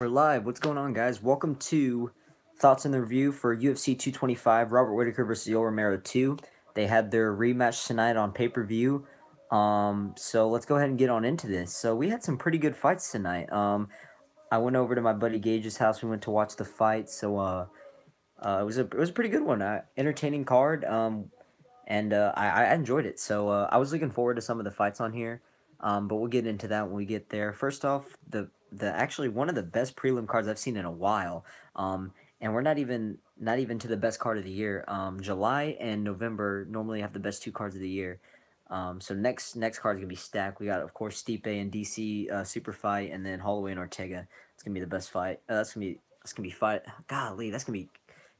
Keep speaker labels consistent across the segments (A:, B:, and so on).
A: We're live. What's going on, guys? Welcome to Thoughts and the Review for UFC 225, Robert Whittaker versus Romero 2. They had their rematch tonight on pay-per-view. So let's go ahead and get on into this. So we had some pretty good fights tonight. I went over to my buddy Gage's house. We went to watch the fight. It was a pretty good one. Entertaining card. And I enjoyed it. So I was looking forward to some of the fights on here. But we'll get into that when we get there. First off, the actually one of the best prelim cards I've seen in a while. And we're not even to the best card of the year. July and November normally have the best two cards of the year. So next card is gonna be stacked. We got of course Stipe and DC super fight, and then Holloway and Ortega. It's gonna be the best fight. That's gonna be fight. Golly, that's gonna be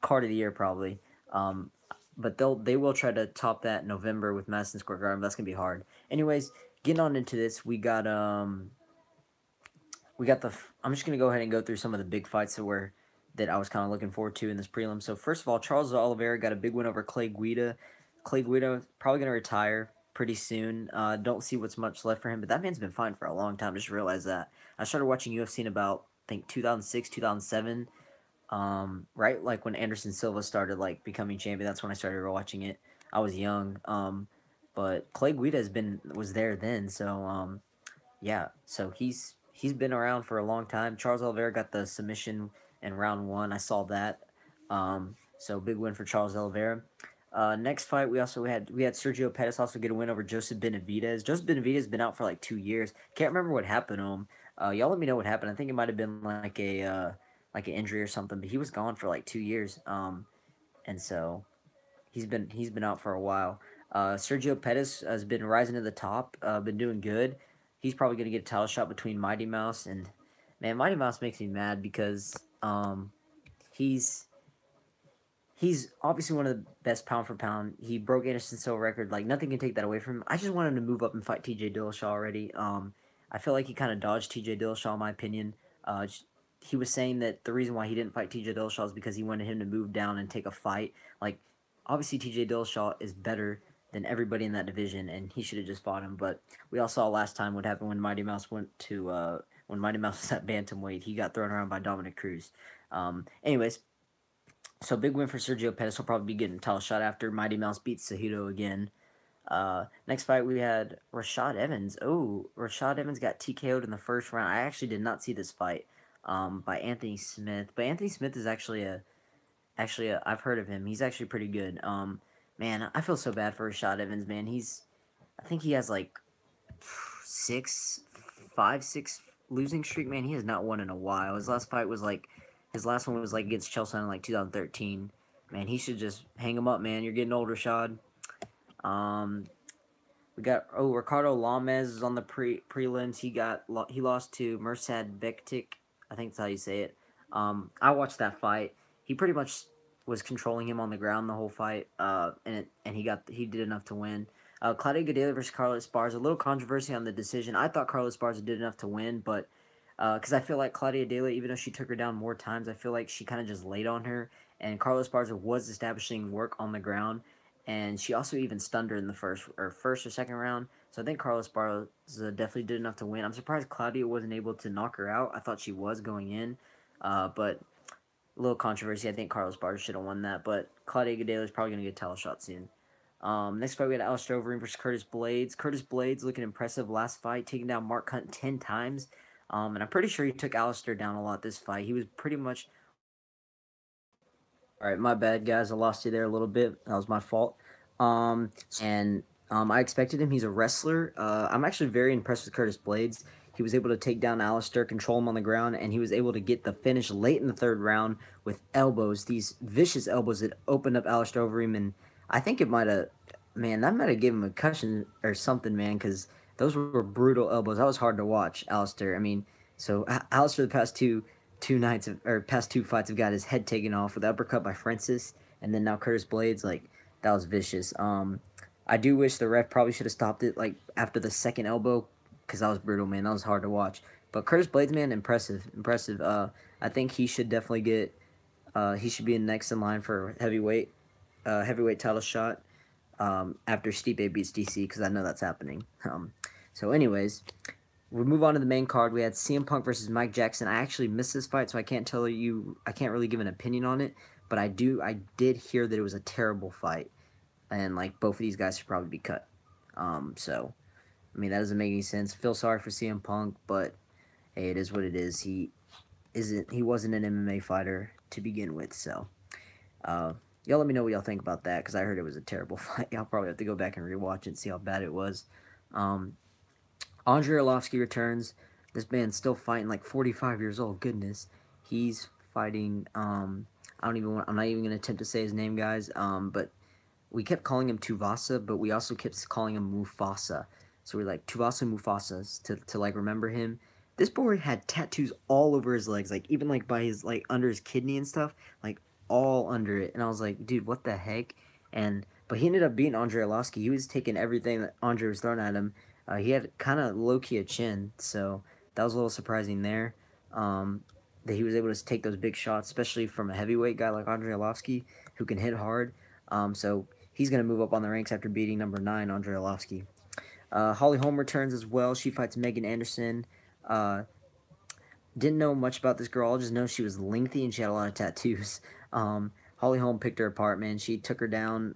A: card of the year probably. But they will try to top that in November with Madison Square Garden. But that's gonna be hard. Anyways, getting on into this, we got I'm just gonna go ahead and go through some of the big fights that I was kind of looking forward to in this prelim. So first of all, Charles Oliveira got a big win over Clay Guida. Clay Guida probably gonna retire pretty soon. Don't see what's much left for him, but that man's been fine for a long time. Just realized that. I started watching UFC in about I think 2006, 2007. Right, like when Anderson Silva started like becoming champion. That's when I started watching it. I was young. But Clay Guida was there then. So yeah, so he's been around for a long time. Charles Oliveira got the submission in round one. I saw that. So big win for Charles Oliveira. Next fight we had Sergio Pettis also get a win over Joseph Benavidez. Joseph Benavidez has been out for like 2 years. Can't remember what happened to him. Y'all let me know what happened. I think it might have been like an injury or something, but he was gone for like 2 years. And so he's been out for a while. Sergio Pettis has been rising to the top. Been doing good. He's probably gonna get a title shot between Mighty Mouse and man. Mighty Mouse makes me mad because he's he's obviously one of the best pound for pound. He broke Anderson Silva record. Like nothing can take that away from him. I just want him to move up and fight T.J. Dillashaw already. I feel like he kind of dodged T.J. Dillashaw in my opinion. He was saying that the reason why he didn't fight T.J. Dillashaw is because he wanted him to move down and take a fight. Like obviously T.J. Dillashaw is better than everybody in that division, and he should have just fought him. But we all saw last time what happened when Mighty Mouse when Mighty Mouse was at bantamweight. He got thrown around by Dominic Cruz. Anyways, so big win for Sergio Pettis. He'll probably be getting a title shot after Mighty Mouse beats Cejudo again. Next fight we had Rashad Evans. Oh, Rashad Evans got TKO'd in the first round. I actually did not see this fight by Anthony Smith, but Anthony Smith is actually I've heard of him. He's actually pretty good. Man, I feel so bad for Rashad Evans. Man, I think he has like six, five, six losing streak. Man, he has not won in a while. His last one was like against Chelsea in like 2013. Man, he should just hang him up, man. You're getting old, Rashad. Um, we got Ricardo Lames is on the prelims. He lost to Mirsad Bektik. I think that's how you say it. I watched that fight. He pretty much was controlling him on the ground the whole fight. And he did enough to win. Claudia Gadelha versus Carlos Esparza. A little controversy on the decision. I thought Carlos Esparza did enough to win, but because I feel like Claudia Gadelha, even though she took her down more times, I feel like she kind of just laid on her. And Carlos Esparza was establishing work on the ground, and she also even stunned her in the first or second round. So I think Carlos Esparza definitely did enough to win. I'm surprised Claudia wasn't able to knock her out. I thought she was going in, but a little controversy. I think Carlos Esparza should have won that, but Claudia Gadelha is probably going to get a title shot soon. Next fight we had Alistair Overeem versus Curtis Blades. Curtis Blades looking impressive last fight, taking down Mark Hunt 10 times. And I'm pretty sure he took Alistair down a lot this fight. He was pretty much. All right, my bad, guys. I lost you there a little bit. That was my fault. I expected him. He's a wrestler. I'm actually very impressed with Curtis Blades. He was able to take down Alistair, control him on the ground, and he was able to get the finish late in the third round with elbows, these vicious elbows that opened up Alistair Overeem. And I think it might have, man, that might have given him a concussion or something, man, because those were brutal elbows. That was hard to watch, Alistair. I mean, so Alistair the past two fights have got his head taken off with uppercut by Francis, and then now Curtis Blades, like that was vicious. I do wish the ref probably should have stopped it like after the second elbow, because that was brutal, man. That was hard to watch. But Curtis Blades, man, impressive, impressive. I think he should definitely get. He should be next in line for heavyweight title shot. After Stipe beats DC, because I know that's happening. So, anyways, we move on to the main card. We had CM Punk versus Mike Jackson. I actually missed this fight, so I can't tell you. I can't really give an opinion on it, but I do. I did hear that it was a terrible fight, and like both of these guys should probably be cut. So I mean that doesn't make any sense. Feel sorry for CM Punk, but hey, it is what it is. He wasn't an MMA fighter to begin with, so uh, y'all let me know what y'all think about that because I heard it was a terrible fight. I'll probably have to go back and rewatch it and see how bad it was. Um, Andre Arlovsky returns. This man's still fighting, like 45 years old. Goodness, he's fighting. I don't even. I'm not even gonna attempt to say his name, guys. But we kept calling him Tuvasa, but we also kept calling him Mufasa. So we're like Tuvasa Mufasa to like remember him. This boy had tattoos all over his legs, like even like by his like under his kidney and stuff, like all under it. And I was like, dude, what the heck? And but he ended up beating Andre Arlovsky. He was taking everything that Andre was throwing at him. He had kind of low key a chin, so that was a little surprising there. Um, that he was able to take those big shots, especially from a heavyweight guy like Andre Arlovsky, who can hit hard. So he's going to move up on the ranks after beating number 9, Andre Arlovsky. Holly Holm returns as well. She fights Megan Anderson. Uh, didn't know much about this girl. I just know she was lengthy and she had a lot of tattoos. Holly Holm picked her apart, man. She took her down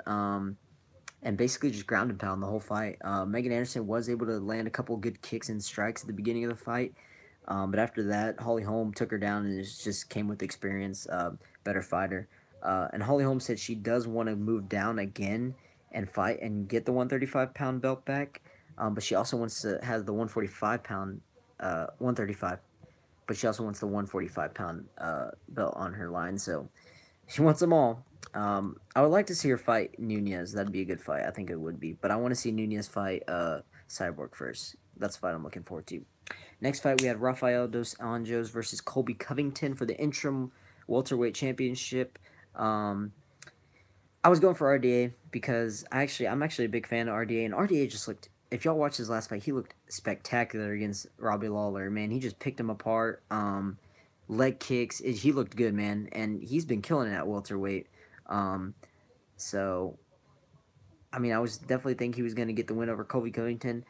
A: and basically just ground and pound the whole fight. Megan Anderson was able to land a couple good kicks and strikes at the beginning of the fight. But after that, Holly Holm took her down and it just came with experience, better fighter. And Holly Holm said she does want to move down again and fight and get the 135-pound belt back. But she also wants to have the 145-pound, 135. But she also wants the 145-pound belt on her line. So she wants them all. I would like to see her fight Nunez. That'd be a good fight. I think it would be. But I want to see Nunez fight Cyborg first. That's the fight I'm looking forward to. Next fight, we had Rafael dos Anjos versus Colby Covington for the interim welterweight championship. Um, I was going for RDA because I'm actually a big fan of RDA, and RDA just looked. If y'all watched his last fight, he looked spectacular against Robbie Lawler. Man, he just picked him apart. Leg kicks. He looked good, man, and he's been killing it at welterweight. Um, so, I mean, I was definitely think he was going to get the win over Colby Covington.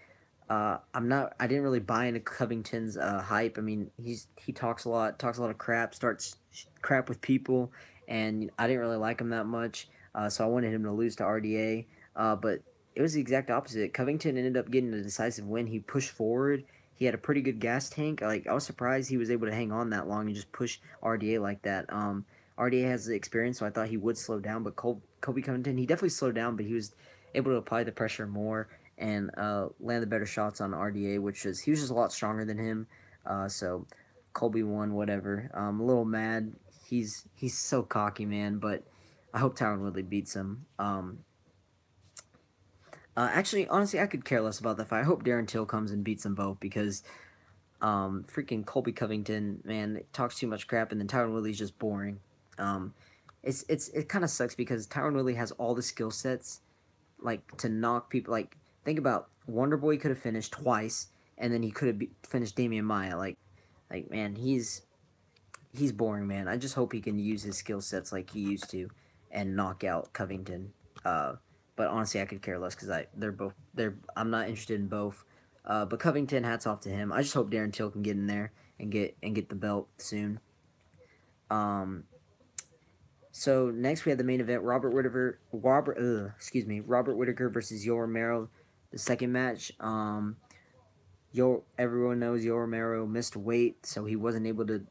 A: I'm not. I didn't really buy into Covington's hype. I mean, he talks a lot of crap, starts crap with people, and I didn't really like him that much. So I wanted him to lose to RDA. But it was the exact opposite. Covington ended up getting a decisive win. He pushed forward. He had a pretty good gas tank. Like I was surprised he was able to hang on that long and just push RDA like that. RDA has the experience, so I thought he would slow down. But Colby Covington, he definitely slowed down, but he was able to apply the pressure more and land the better shots on RDA, which is he was just a lot stronger than him. So Colby won, whatever. A little mad. He's so cocky, man. But I hope Tyron Woodley beats him. Actually, honestly, I could care less about that fight. I hope Darren Till comes and beats them both because freaking Colby Covington, man, talks too much crap, and then Tyron Woodley's just boring. Um, it kind of sucks because Tyron Woodley has all the skill sets like to knock people. Like think about Wonder Boy could have finished twice, and then he could have finished Damian Maya. Like man, he's boring, man. I just hope he can use his skill sets like he used to, and knock out Covington. But honestly, I could care less because I'm not interested in both. But Covington, hats off to him. I just hope Darren Till can get in there and get the belt soon. Um, so next we had the main event: Robert Whittaker versus Yo Romero. The second match, everyone knows Yo Romero missed weight, so he wasn't able to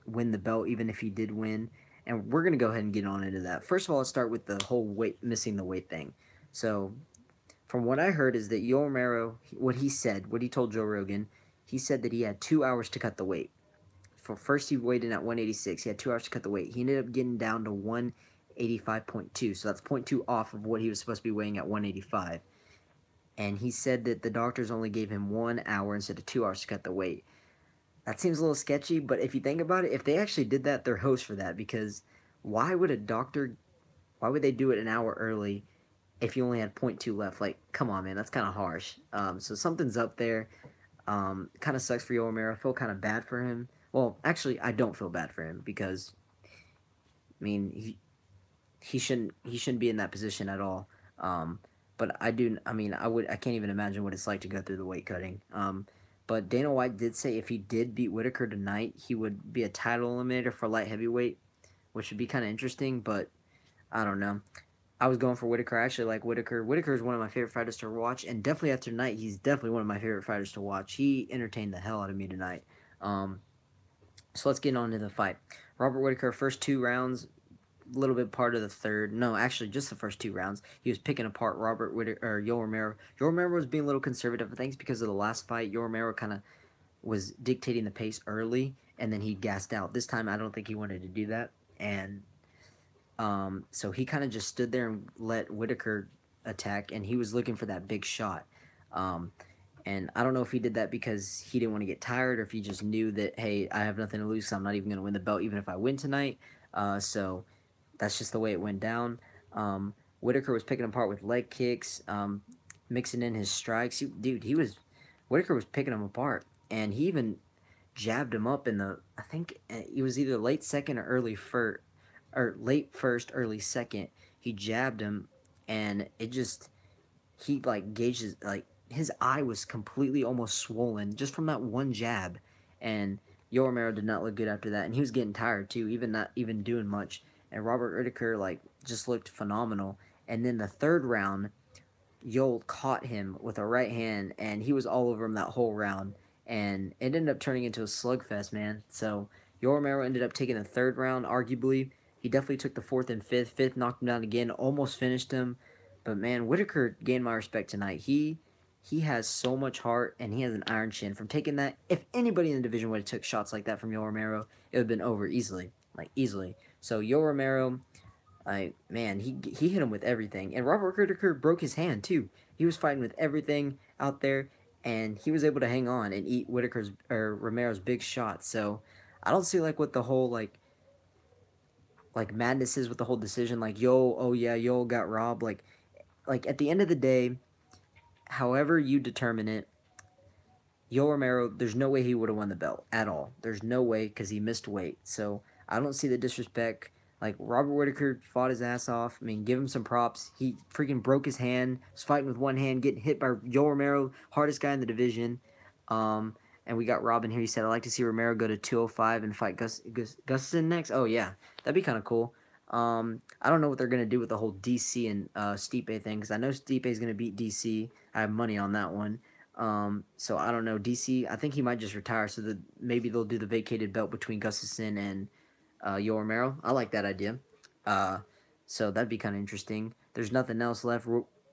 A: win the belt, even if he did win. And we're gonna go ahead and get on into that. First of all, let's start with the whole missing the weight thing. So, from what I heard, is that Yo Romero, what he told Joe Rogan, he said that he had 2 hours to cut the weight. For first, he weighed in at 186. He had 2 hours to cut the weight. He ended up getting down to 185.2. So that's 0.2 off of what he was supposed to be weighing at 185. And he said that the doctors only gave him 1 hour instead of 2 hours to cut the weight. That seems a little sketchy, but if you think about it, if they actually did that, they're hosts for that because why would why would they do it an hour early if you only had zero point 0.2 left? Like, come on, man, that's kind of harsh. So something's up there. Kind of sucks for Yo Romero. I feel kind of bad for him. Well, actually, I don't feel bad for him because I mean he shouldn't be in that position at all. But I do. I mean, I can't even imagine what it's like to go through the weight cutting. But Dana White did say if he did beat Whittaker tonight, he would be a title eliminator for light heavyweight, which would be kind of interesting. But I don't know. I was going for Whittaker. I actually like Whittaker. Whittaker is one of my favorite fighters to watch, and definitely after tonight, he's definitely one of my favorite fighters to watch. He entertained the hell out of me tonight. Um, so let's get on to the fight. Robert Whittaker, first 2 rounds, a little bit part of the third. No, actually, just the first 2 rounds. He was picking apart Robert Whittaker or Yoel Romero. Yoel Romero was being a little conservative. I think it's because of the last fight. Yoel Romero kind of was dictating the pace early, and then he gassed out. This time, I don't think he wanted to do that, and so he kind of just stood there and let Whittaker attack, and he was looking for that big shot. Um, and I don't know if he did that because he didn't want to get tired, or if he just knew that, hey, I have nothing to lose, so I'm not even going to win the belt, even if I win tonight. So that's just the way it went down. Whittaker was picking apart with leg kicks, mixing in his strikes. Whittaker was picking him apart, and he even jabbed him up in the. I think it was either late second or early first, or late first, early second. He jabbed him, and it just he like gauges like his eye was completely almost swollen just from that one jab, and Yoel Romero did not look good after that, and he was getting tired too, even not even doing much. And Robert Whittaker like just looked phenomenal. And then the third round, Yoel caught him with a right hand, and he was all over him that whole round. And it ended up turning into a slugfest, man. So Yoel Romero ended up taking the third round, arguably. He definitely took the fourth and fifth. Fifth knocked him down again, almost finished him. But man, Whittaker gained my respect tonight. He has so much heart, and he has an iron chin. From taking that, if anybody in the division would have took shots like that from Yoel Romero, it would have been over easily, like easily. So Yoel Romero, like man, he hit him with everything, and Robert Whittaker broke his hand too. He was fighting with everything out there, and he was able to hang on and eat Whittaker's or Romero's big shot. So I don't see like what the whole like madness is with the whole decision. Like yo, oh yeah, yo got robbed. Like at the end of the day, however you determine it, Yoel Romero, there's no way he would have won the belt at all. There's no way because he missed weight. So I don't see the disrespect. Like Robert Whittaker fought his ass off. I mean, give him some props. He freaking broke his hand. Was fighting with one hand, getting hit by Yoel Romero, hardest guy in the division. Um, and we got Robin here. He said, "I'd like to see Romero go to 205 and fight Gustafsson next." Oh yeah, that'd be kind of cool. I don't know what they're gonna do with the whole DC and Stipe thing because I know Stipe is gonna beat DC. I have money on that one. So I don't know. DC, I think he might just retire so that maybe they'll do the vacated belt between Gustafsson and Yoel Romero. I like that idea. Uh, so that'd be kind of interesting. There's nothing else left.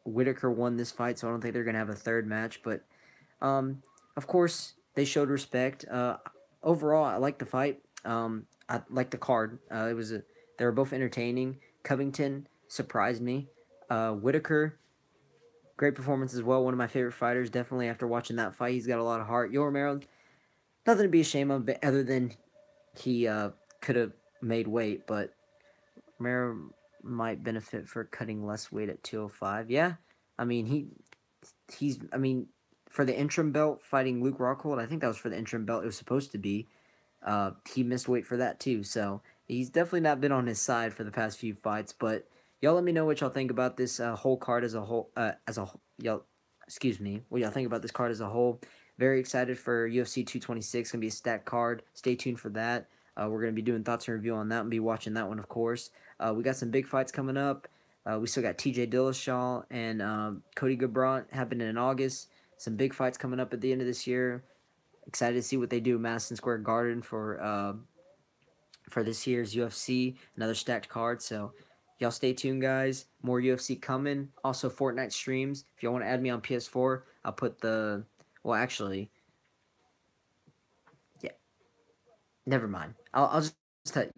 A: Whittaker won this fight, so I don't think they're going to have a third match. But um, of course, they showed respect. Overall, I like the fight. I like the card. They were both entertaining. Covington surprised me. Whittaker, great performance as well. One of my favorite fighters. Definitely after watching that fight, he's got a lot of heart. Yoel Romero, nothing to be ashamed of, other than he could have made weight, but Romero might benefit for cutting less weight at 205. Yeah, I mean he's I mean for the interim belt fighting Luke Rockhold, I think that was for the interim belt. It was supposed to be. He missed weight for that too, so he's definitely not been on his side for the past few fights. But y'all, let me know what y'all think about this whole card as a whole. Y'all, excuse me, what y'all think about this card as a whole. Very excited for UFC 226. Gonna be a stacked card. Stay tuned for that. We're gonna be doing thoughts and review on that and be watching that one, of course. We got some big fights coming up. We still got TJ Dillashaw and Cody Garbrandt happening in August. Some big fights coming up at the end of this year. Excited to see what they do at Madison Square Garden for this year's UFC. Another stacked card. So y'all stay tuned, guys. More UFC coming. Also Fortnite streams. If y'all want to add me on PS4, I'll put the. Well, actually, yeah. Never mind. I'll just tell y'all.